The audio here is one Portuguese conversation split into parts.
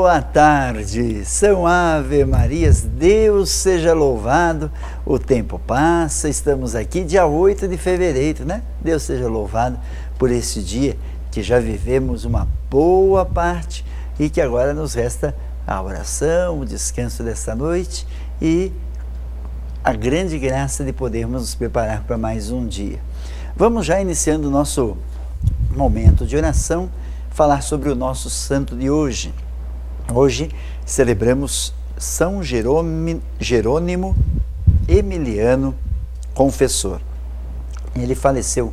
Boa tarde, são Ave Marias, Deus seja louvado, o tempo passa, estamos aqui dia 8 de fevereiro, né? Deus seja louvado por esse dia que já vivemos uma boa parte e que agora nos resta a oração, o descanso desta noite e a grande graça de podermos nos preparar para mais um dia. Vamos já iniciando o nosso momento de oração, falar sobre o nosso santo de hoje. Hoje celebramos São Jerônimo Emiliano Confessor. Ele faleceu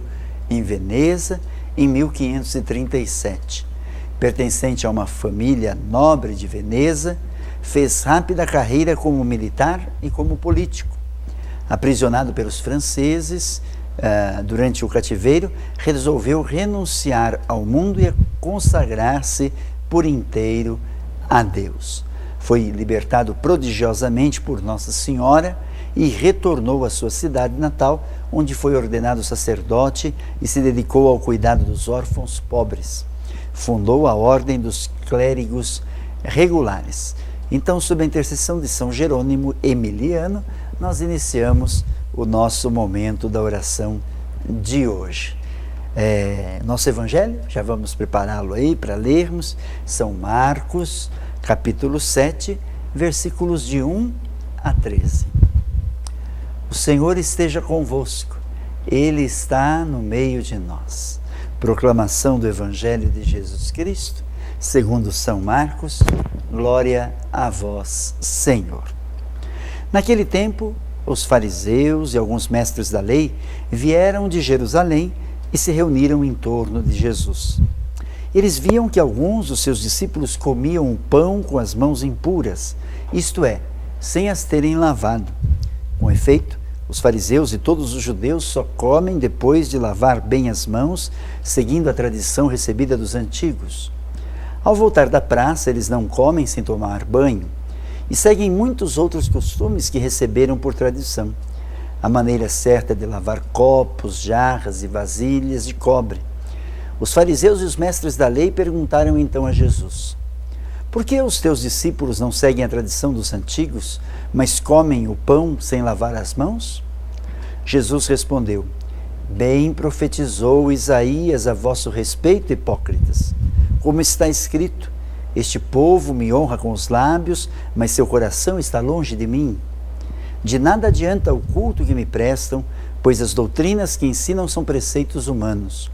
em Veneza em 1537. Pertencente a uma família nobre de Veneza, fez rápida carreira como militar e como político. Aprisionado pelos franceses durante o cativeiro, resolveu renunciar ao mundo e consagrar-se por inteiro a Deus. Foi libertado prodigiosamente por Nossa Senhora e retornou à sua cidade natal, onde foi ordenado sacerdote e se dedicou ao cuidado dos órfãos pobres. Fundou a Ordem dos Clérigos Regulares. Então, sob a intercessão de São Jerônimo Emiliano, nós iniciamos o nosso momento da oração de hoje. Nosso Evangelho, já vamos prepará-lo aí para lermos, São Marcos, capítulo 7, versículos de 1 a 13. O Senhor esteja convosco, Ele está no meio de nós. Proclamação do Evangelho de Jesus Cristo, segundo São Marcos, glória a vós, Senhor. Naquele tempo, os fariseus e alguns mestres da lei vieram de Jerusalém e se reuniram em torno de Jesus. Eles viam que alguns dos seus discípulos comiam o pão com as mãos impuras, isto é, sem as terem lavado. Com efeito, os fariseus e todos os judeus só comem depois de lavar bem as mãos, seguindo a tradição recebida dos antigos. Ao voltar da praça, eles não comem sem tomar banho e seguem muitos outros costumes que receberam por tradição. A maneira certa de lavar copos, jarras e vasilhas de cobre. Os fariseus e os mestres da lei perguntaram então a Jesus: por que os teus discípulos não seguem a tradição dos antigos, mas comem o pão sem lavar as mãos? Jesus respondeu: bem profetizou Isaías a vosso respeito, hipócritas. Como está escrito: este povo me honra com os lábios, mas seu coração está longe de mim. De nada adianta o culto que me prestam, pois as doutrinas que ensinam são preceitos humanos.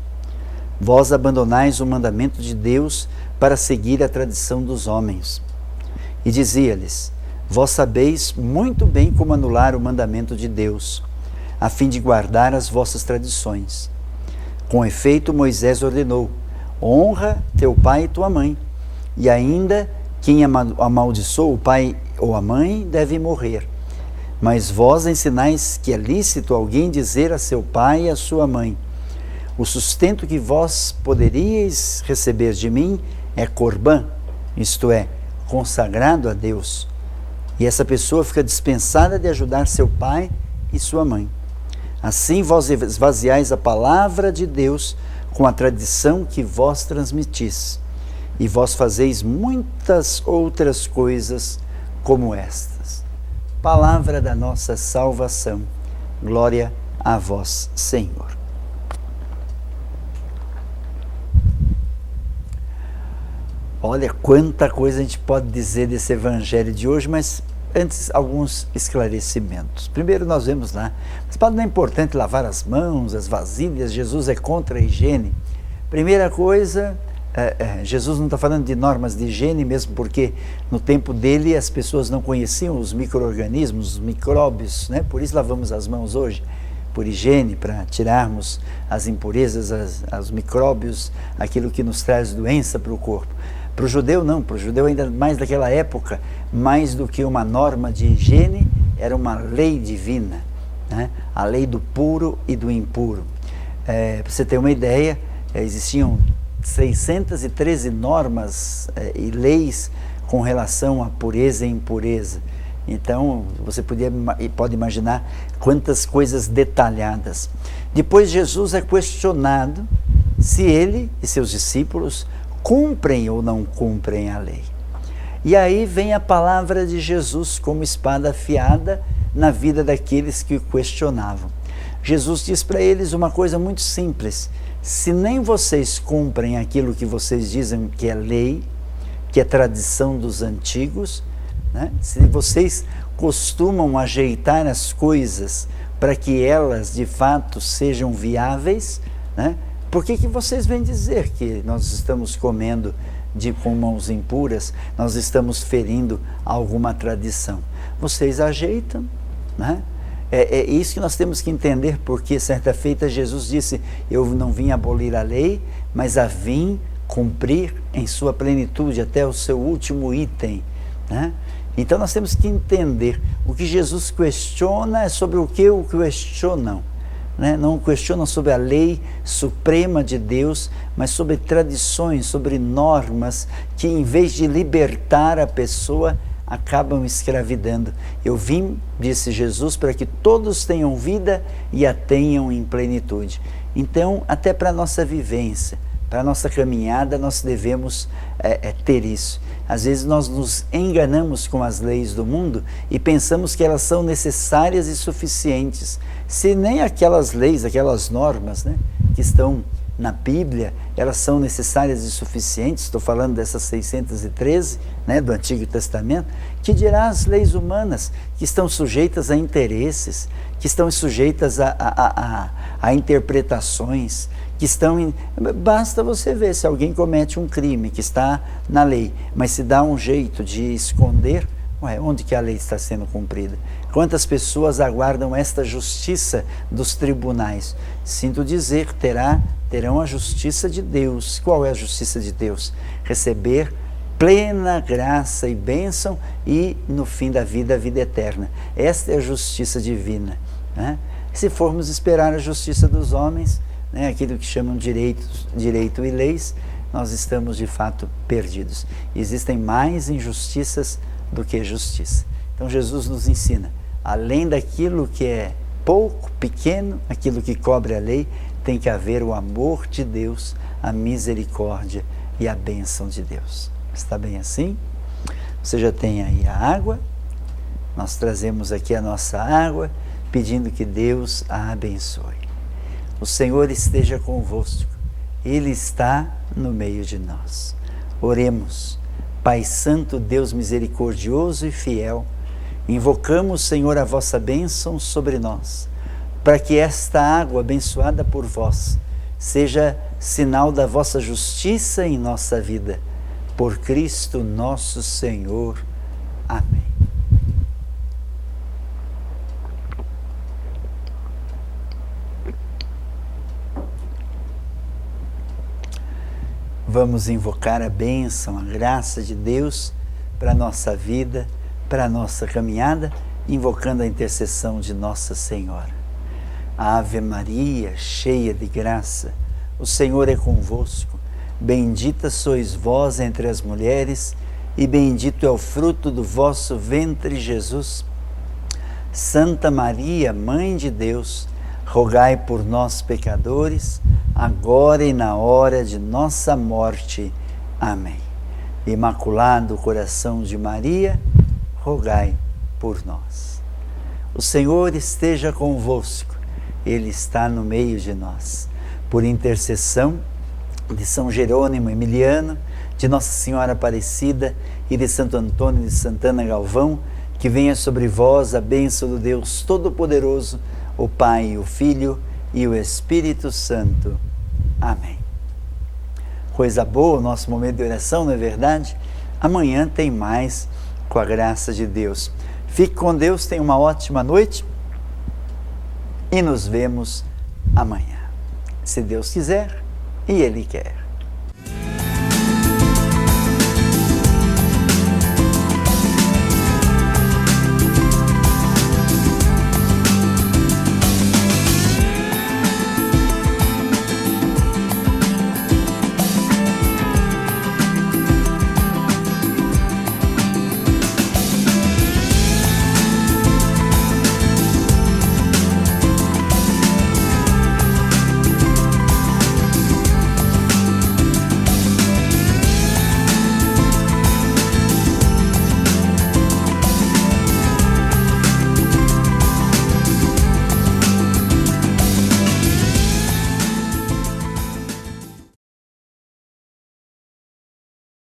Vós abandonais o mandamento de Deus para seguir a tradição dos homens. E dizia-lhes: vós sabeis muito bem como anular o mandamento de Deus, a fim de guardar as vossas tradições. Com efeito, Moisés ordenou: honra teu pai e tua mãe, e ainda quem amaldiçoa o pai ou a mãe deve morrer. Mas vós ensinais que é lícito alguém dizer a seu pai e a sua mãe: o sustento que vós poderíeis receber de mim é corbã, isto é, consagrado a Deus. E essa pessoa fica dispensada de ajudar seu pai e sua mãe. Assim vós esvaziais a palavra de Deus com a tradição que vós transmitis. E vós fazeis muitas outras coisas como estas. Palavra da nossa salvação. Glória a vós, Senhor. Olha quanta coisa a gente pode dizer desse evangelho de hoje, mas antes alguns esclarecimentos. Primeiro nós vemos lá, mas não é importante lavar as mãos, as vasilhas, Jesus é contra a higiene. Primeira coisa, Jesus não está falando de normas de higiene, mesmo porque no tempo dele as pessoas não conheciam os micro-organismos, os micróbios, né? Por isso lavamos as mãos hoje, por higiene, para tirarmos as impurezas, os micróbios, aquilo que nos traz doença para o corpo. Para o judeu não, para o judeu ainda mais daquela época, mais do que uma norma de higiene, era uma lei divina, né? A lei do puro e do impuro. Para você ter uma ideia, existiam 613 normas e leis com relação à pureza e impureza. Então, você pode imaginar quantas coisas detalhadas. Depois, Jesus é questionado se ele e seus discípulos cumprem ou não cumprem a lei. E aí vem a palavra de Jesus como espada afiada na vida daqueles que o questionavam. Jesus diz para eles uma coisa muito simples: se nem vocês cumprem aquilo que vocês dizem que é lei, que é tradição dos antigos, né? Se vocês costumam ajeitar as coisas para que elas de fato sejam viáveis, né? Por que vocês vêm dizer que nós estamos comendo com mãos impuras, nós estamos ferindo alguma tradição? Vocês ajeitam, né? É isso que nós temos que entender, porque certa feita Jesus disse: eu não vim abolir a lei, mas a vim cumprir em sua plenitude, até o seu último item, né? Então nós temos que entender, o que Jesus questiona é sobre o que o questionam, né? Não questionam sobre a lei suprema de Deus, mas sobre tradições, sobre normas que, em vez de libertar a pessoa, acabam escravidando. Eu vim, disse Jesus, para que todos tenham vida e a tenham em plenitude. Então, até para a nossa vivência, para a nossa caminhada, nós devemos ter isso. Às vezes nós nos enganamos com as leis do mundo e pensamos que elas são necessárias e suficientes. Se nem aquelas leis, aquelas normas, né, que estão na Bíblia, elas são necessárias e suficientes, estou falando dessas 613, né, do Antigo Testamento, que dirá as leis humanas, que estão sujeitas a interesses, que estão sujeitas a interpretações, que estão basta você ver se alguém comete um crime que está na lei, mas se dá um jeito de esconder, onde que a lei está sendo cumprida? Quantas pessoas aguardam esta justiça dos tribunais? Sinto dizer, terão a justiça de Deus. Qual é a justiça de Deus? Receber plena graça e bênção e, no fim da vida, a vida eterna. Esta é a justiça divina, né? Se formos esperar a justiça dos homens, né, aquilo que chamam direito e leis, nós estamos de fato perdidos. Existem mais injustiças do que justiça. Então Jesus nos ensina, além daquilo que é pouco, pequeno, aquilo que cobre a lei, tem que haver o amor de Deus, a misericórdia e a bênção de Deus. Está bem assim? Você já tem aí a água, nós trazemos aqui a nossa água, pedindo que Deus a abençoe. O Senhor esteja convosco, Ele está no meio de nós. Oremos. Pai Santo, Deus misericordioso e fiel, invocamos, Senhor, a vossa bênção sobre nós, para que esta água abençoada por vós seja sinal da vossa justiça em nossa vida. Por Cristo nosso Senhor. Amém. Vamos invocar a bênção, a graça de Deus para a nossa vida, para a nossa caminhada, invocando a intercessão de Nossa Senhora. Ave Maria, cheia de graça, o Senhor é convosco. Bendita sois vós entre as mulheres, e bendito é o fruto do vosso ventre, Jesus. Santa Maria, Mãe de Deus, rogai por nós, pecadores, agora e na hora de nossa morte. Amém. Imaculado Coração de Maria, rogai por nós. O Senhor esteja convosco, Ele está no meio de nós. Por intercessão de São Jerônimo Emiliano, de Nossa Senhora Aparecida e de Santo Antônio de Santana Galvão, que venha sobre vós a bênção do Deus Todo-Poderoso, o Pai, o Filho e o Espírito Santo. Amém. Coisa boa o nosso momento de oração, não é verdade? Amanhã tem mais, com a graça de Deus. Fique com Deus, tenha uma ótima noite e nos vemos amanhã, se Deus quiser e Ele quer.